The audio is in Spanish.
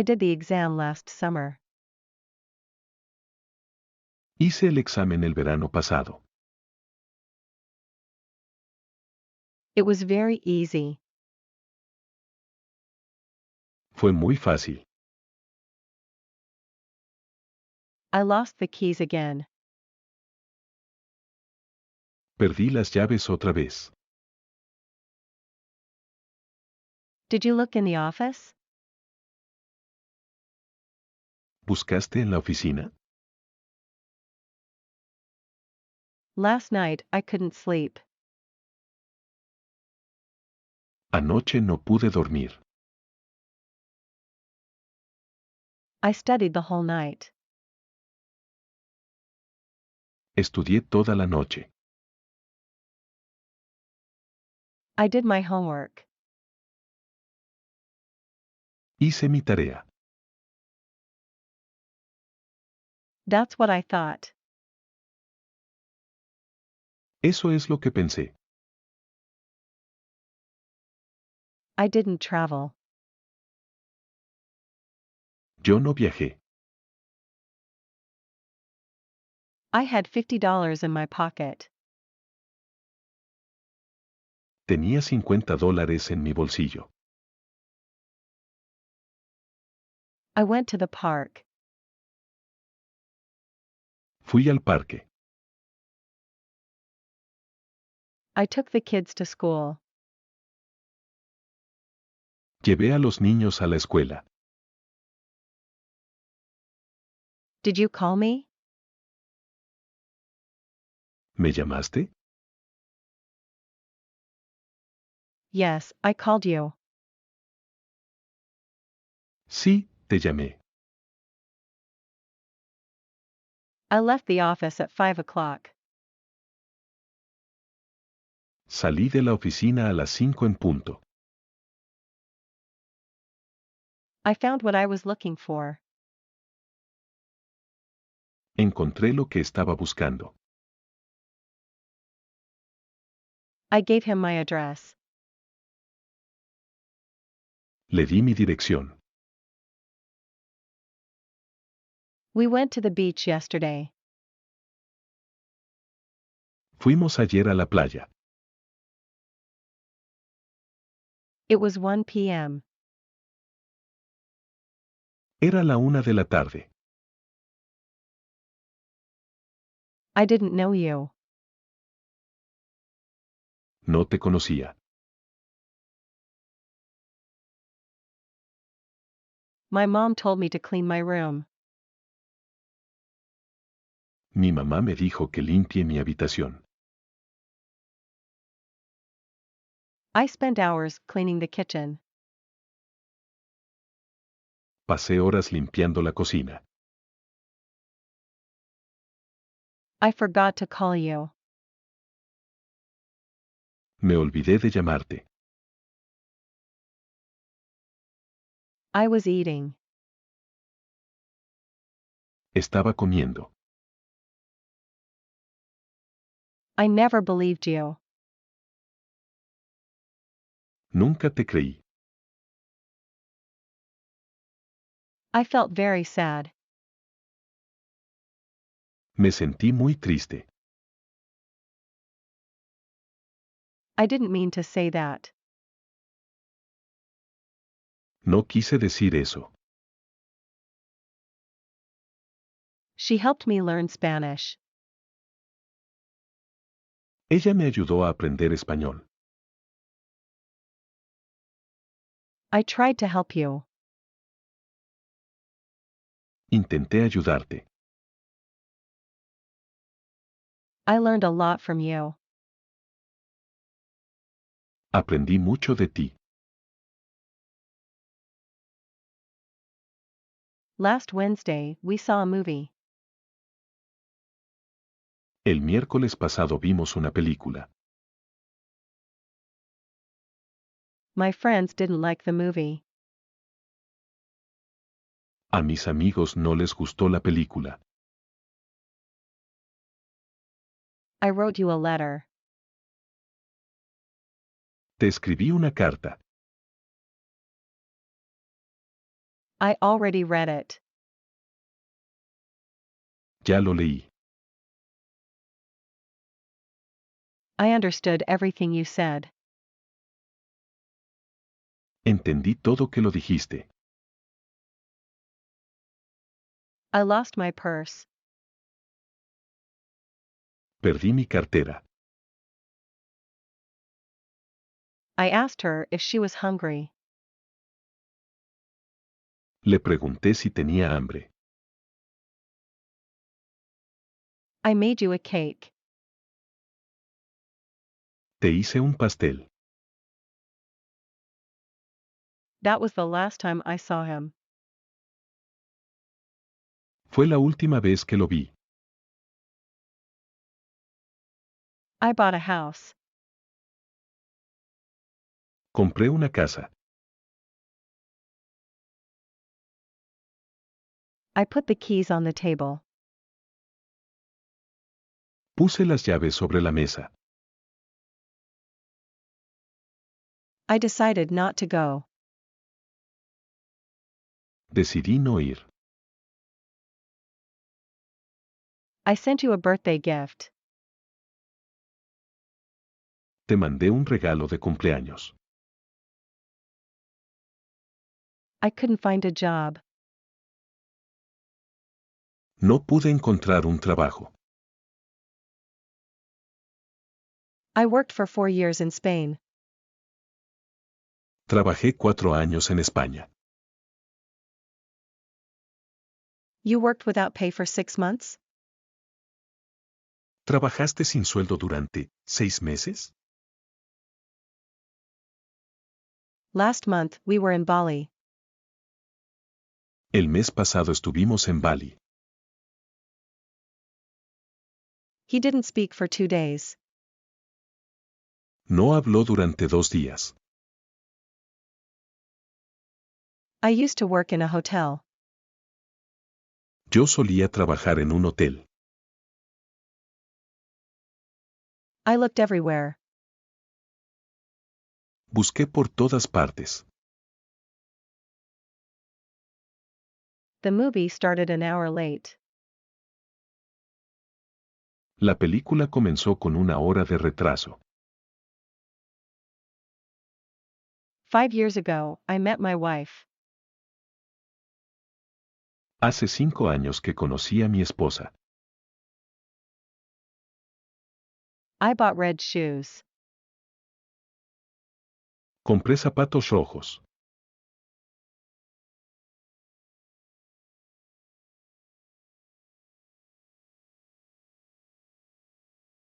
I did the exam last summer. Hice el examen el verano pasado. It was very easy. Fue muy fácil. I lost the keys again. Perdí las llaves otra vez. Did you look in the office? ¿Buscaste en la oficina? Last night, I couldn't sleep. Anoche no pude dormir. I studied the whole night. Estudié toda la noche. I did my homework. Hice mi tarea. That's what I thought. Eso es lo que pensé. I didn't travel. Yo no viajé. I had $50 in my pocket. Tenía $50 en mi bolsillo. I went to the park. Fui al parque. I took the kids to school. Llevé a los niños a la escuela. Did you call me? ¿Me llamaste? Yes, I called you. Sí, te llamé. I left the office at 5 o'clock. Salí de la oficina a las 5 en punto. I found what I was looking for. Encontré lo que estaba buscando. I gave him my address. Le di mi dirección. We went to the beach yesterday. Fuimos ayer a la playa. It was 1 p.m. Era la 1 de la tarde. I didn't know you. No te conocía. My mom told me to clean my room. Mi mamá me dijo que limpie mi habitación. I spent hours cleaning the kitchen. Pasé horas limpiando la cocina. I forgot to call you. Me olvidé de llamarte. I was eating. Estaba comiendo. I never believed you. Nunca te creí. I felt very sad. Me sentí muy triste. I didn't mean to say that. No quise decir eso. She helped me learn Spanish. Ella me ayudó a aprender español. I tried to help you. Intenté ayudarte. I learned a lot from you. Aprendí mucho de ti. Last Wednesday, we saw a movie. El miércoles pasado vimos una película. My friends didn't like the movie. A mis amigos no les gustó la película. I wrote you a letter. Te escribí una carta. I already read it. Ya lo leí. I understood everything you said. Entendí todo que lo dijiste. I lost my purse. Perdí mi cartera. I asked her if she was hungry. Le pregunté si tenía hambre. I made you a cake. Te hice un pastel. That was the last time I saw him. Fue la última vez que lo vi. I bought a house. Compré una casa. I put the keys on the table. Puse las llaves sobre la mesa. I decided not to go. Decidí no ir. I sent you a birthday gift. Te mandé un regalo de cumpleaños. I couldn't find a job. No pude encontrar un trabajo. I worked for 4 years in Spain. Trabajé 4 años en España. You worked without pay for 6 months? ¿Trabajaste sin sueldo durante 6 meses? Last month, we were in Bali. El mes pasado estuvimos en Bali. He didn't speak for 2 days. No habló durante 2 días. I used to work in a hotel. Yo solía trabajar en un hotel. I looked everywhere. Busqué por todas partes. The movie started an hour late. La película comenzó con 1 hora de retraso. 5 years ago, I met my wife. Hace 5 años que conocí a mi esposa. I bought red shoes. Compré zapatos rojos.